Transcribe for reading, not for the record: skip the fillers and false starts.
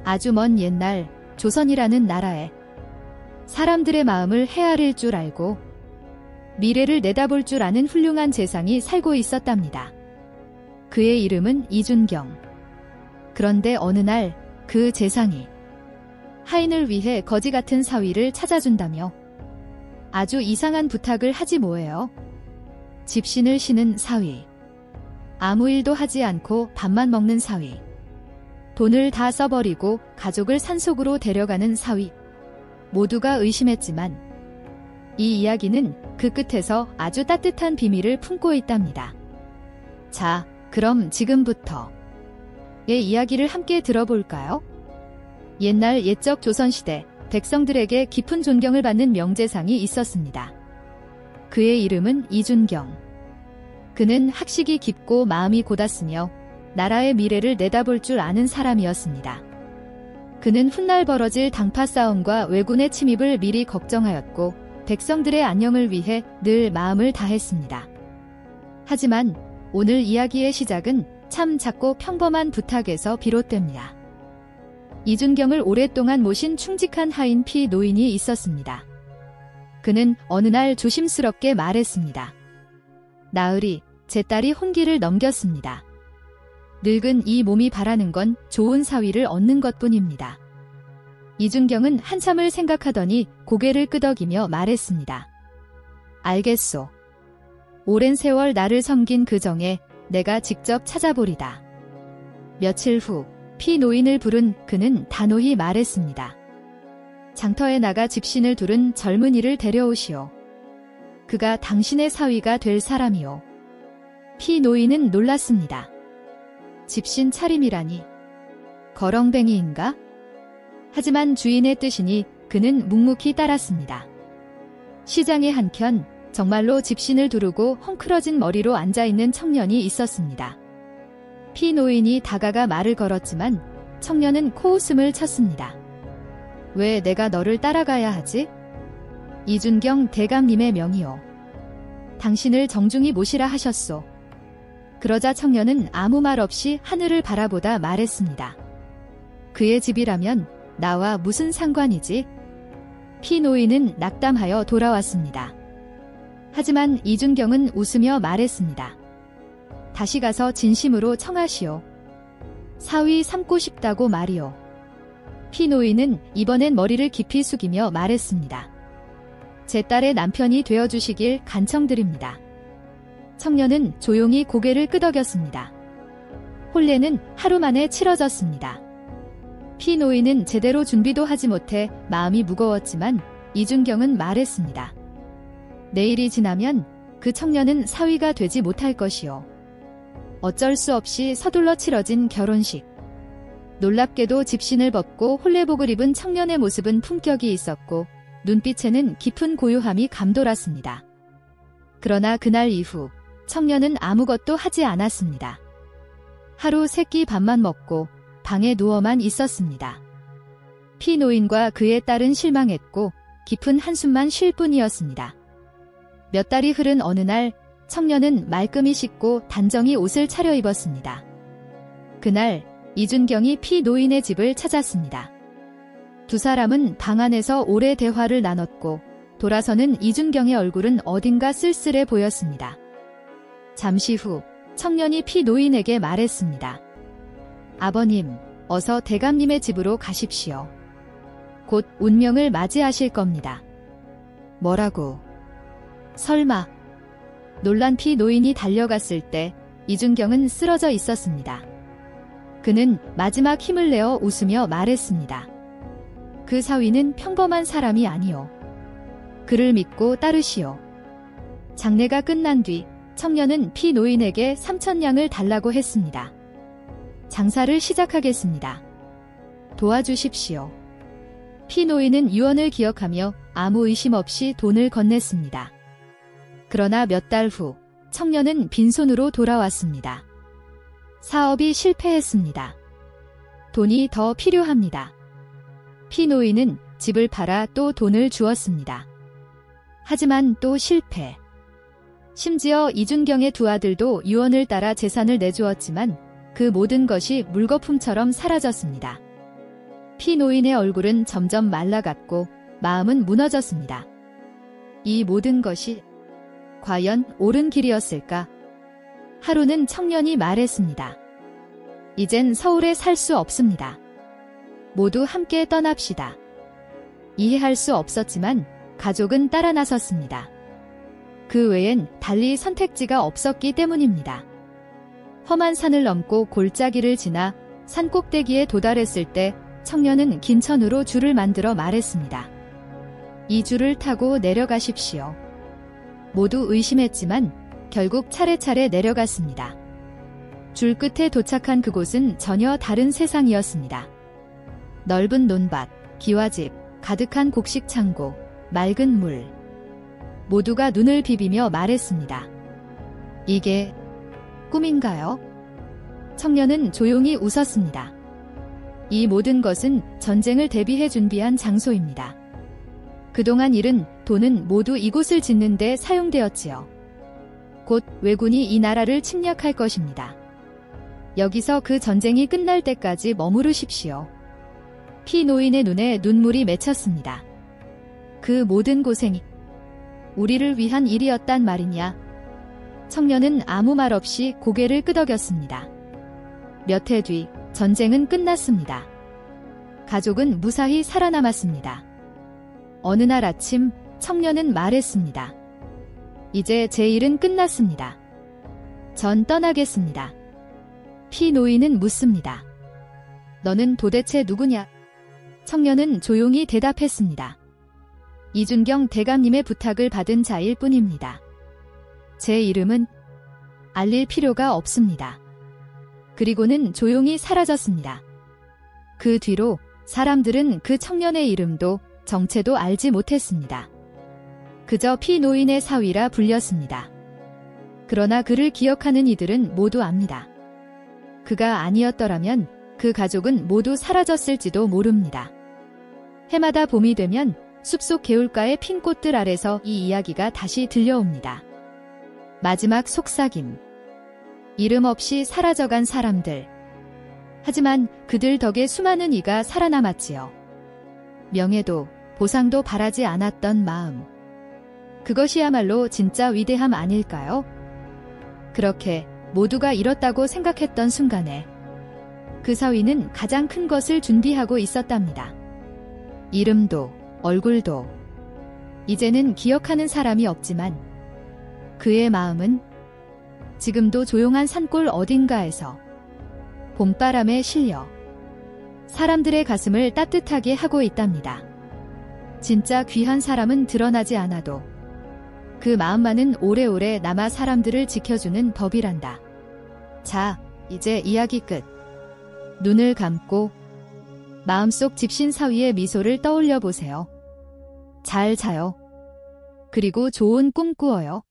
아주 먼 옛날 조선이라는 나라에 사람들의 마음을 헤아릴 줄 알고 미래를 내다볼 줄 아는 훌륭한 재상이 살고 있었답니다. 그의 이름은 이준경. 그런데 어느 날 그 재상이 하인을 위해 거지 같은 사위를 찾아준다며 아주 이상한 부탁을 하지 뭐예요. 집신을 신은 사위, 아무 일도 하지 않고 밥만 먹는 사위, 돈을 다 써버리고 가족을 산속으로 데려가는 사위. 모두가 의심했지만 이 이야기는 그 끝에서 아주 따뜻한 비밀을 품고 있답니다. 자, 그럼 지금부터 이야기를 함께 들어볼까요? 옛날 옛적 조선시대 백성들에게 깊은 존경을 받는 명재상이 있었습니다. 그의 이름은 이준경. 그는 학식이 깊고 마음이 고닫으며 나라의 미래를 내다볼 줄 아는 사람이었습니다. 그는 훗날 벌어질 당파 싸움과 왜군의 침입을 미리 걱정하였고 백성들의 안녕을 위해 늘 마음을 다했습니다. 하지만 오늘 이야기의 시작은 참 작고 평범한 부탁에서 비롯됩니다. 이준경을 오랫동안 모신 충직한 하인 피 노인이 있었습니다. 그는 어느 날 조심스럽게 말했습니다. 나으리, 제 딸이 혼기를 넘겼습니다. 늙은 이 몸이 바라는 건 좋은 사위를 얻는 것뿐입니다. 이준경은 한참을 생각하더니 고개를 끄덕이며 말했습니다. 알겠소. 오랜 세월 나를 섬긴 그 정에 내가 직접 찾아보리다. 며칠 후 피 노인을 부른 그는 단호히 말했습니다. 장터에 나가 집신을 두른 젊은이를 데려오시오. 그가 당신의 사위가 될 사람이오. 피 노인은 놀랐습니다. 집신 차림이라니. 거렁뱅이인가? 하지만 주인의 뜻이니 그는 묵묵히 따랐습니다. 시장의 한켠 정말로 집신을 두르고 헝클어진 머리로 앉아있는 청년이 있었습니다. 피 노인이 다가가 말을 걸었지만 청년은 코웃음을 쳤습니다. 왜 내가 너를 따라가야 하지? 이준경 대감님의 명이오. 당신을 정중히 모시라 하셨소. 그러자 청년은 아무 말 없이 하늘을 바라보다 말했습니다. 그의 집이라면 나와 무슨 상관이지? 피 노인은 낙담하여 돌아왔습니다. 하지만 이준경은 웃으며 말했습니다. 다시 가서 진심으로 청하시오. 사위 삼고 싶다고 말이오. 피 노인은 이번엔 머리를 깊이 숙이며 말했습니다. 제 딸의 남편이 되어주시길 간청드립니다. 청년은 조용히 고개를 끄덕였습니다. 혼례는 하루 만에 치러졌습니다. 피 노인은 제대로 준비도 하지 못해 마음이 무거웠지만 이준경은 말했습니다. 내일이 지나면 그 청년은 사위가 되지 못할 것이오. 어쩔 수 없이 서둘러 치러진 결혼식. 놀랍게도 집신을 벗고 혼례복을 입은 청년의 모습은 품격이 있었고 눈빛에는 깊은 고요함이 감돌았습니다. 그러나 그날 이후 청년은 아무것도 하지 않았습니다. 하루 세 끼 밥만 먹고 방에 누워만 있었습니다. 피 노인과 그의 딸은 실망했고 깊은 한숨만 쉴 뿐이었습니다. 몇 달이 흐른 어느 날 청년은 말끔히 씻고 단정히 옷을 차려입었습니다. 그날 이준경이 피 노인의 집을 찾았습니다. 두 사람은 방 안에서 오래 대화를 나눴고 돌아서는 이준경의 얼굴은 어딘가 쓸쓸해 보였습니다. 잠시 후 청년이 피 노인에게 말했습니다. 아버님, 어서 대감님의 집으로 가십시오. 곧 운명을 맞이하실 겁니다. 뭐라고? 설마. 놀란 피 노인이 달려갔을 때 이준경은 쓰러져 있었습니다. 그는 마지막 힘을 내어 웃으며 말했습니다. 그 사위는 평범한 사람이 아니오. 그를 믿고 따르시오. 장례가 끝난 뒤 청년은 피 노인에게 3,000냥을 달라고 했습니다. 장사를 시작하겠습니다. 도와주십시오. 피 노인은 유언을 기억하며 아무 의심 없이 돈을 건넸습니다. 그러나 몇 달 후 청년은 빈손으로 돌아왔습니다. 사업이 실패했습니다. 돈이 더 필요합니다. 피 노인은 집을 팔아 또 돈을 주었습니다. 하지만 또 실패. 심지어 이준경의 두 아들도 유언을 따라 재산을 내주었지만 그 모든 것이 물거품처럼 사라졌습니다. 피노인의 얼굴은 점점 말라갔고 마음은 무너졌습니다. 이 모든 것이 과연 옳은 길이었을까? 하루는 청년이 말했습니다. 이젠 서울에 살 수 없습니다. 모두 함께 떠납시다. 이해할 수 없었지만 가족은 따라 나섰습니다. 그 외엔 달리 선택지가 없었기 때문입니다. 험한 산을 넘고 골짜기를 지나 산 꼭대기에 도달했을 때 청년은 긴 천으로 줄을 만들어 말했습니다. 이 줄을 타고 내려가십시오. 모두 의심했지만 결국 차례차례 내려갔습니다. 줄 끝에 도착한 그곳은 전혀 다른 세상이었습니다. 넓은 논밭, 기와집, 가득한 곡식 창고, 맑은 물. 모두가 눈을 비비며 말했습니다. 이게 꿈인가요? 청년은 조용히 웃었습니다. 이 모든 것은 전쟁을 대비해 준비한 장소입니다. 그동안 잃은 돈은 모두 이곳을 짓는 데 사용되었지요. 곧 왜군이 이 나라를 침략할 것입니다. 여기서 그 전쟁이 끝날 때까지 머무르십시오. 피노인의 눈에 눈물이 맺혔습니다. 그 모든 고생이 우리를 위한 일이었단 말이냐? 청년은 아무 말 없이 고개를 끄덕였습니다. 몇 해 뒤 전쟁은 끝났습니다. 가족은 무사히 살아남았습니다. 어느 날 아침 청년은 말했습니다. 이제 제 일은 끝났습니다. 전 떠나겠습니다. 피노인은 묻습니다. 너는 도대체 누구냐? 청년은 조용히 대답했습니다. 이준경 대감님의 부탁을 받은 자일 뿐입니다. 제 이름은 알릴 필요가 없습니다. 그리고는 조용히 사라졌습니다. 그 뒤로 사람들은 그 청년의 이름도 정체도 알지 못했습니다. 그저 피노인의 사위라 불렸습니다. 그러나 그를 기억하는 이들은 모두 압니다. 그가 아니었더라면 그 가족은 모두 사라졌을지도 모릅니다. 해마다 봄이 되면 숲속 개울가의 핀 꽃들 아래서 이 이야기가 다시 들려옵니다. 마지막 속삭임. 이름 없이 사라져간 사람들. 하지만 그들 덕에 수많은 이가 살아남았지요. 명예도 보상도 바라지 않았던 마음. 그것이야말로 진짜 위대함 아닐까요? 그렇게 모두가 잃었다고 생각했던 순간에 그 사위는 가장 큰 것을 준비하고 있었답니다. 이름도 얼굴도 이제는 기억하는 사람이 없지만 그의 마음은 지금도 조용한 산골 어딘가에서 봄바람에 실려 사람들의 가슴을 따뜻하게 하고 있답니다. 진짜 귀한 사람은 드러나지 않아도 그 마음만은 오래오래 남아 사람들을 지켜주는 법이란다. 자, 이제 이야기 끝. 눈을 감고 마음속 집신 사위의 미소를 떠올려 보세요. 잘 자요. 그리고 좋은 꿈 꾸어요.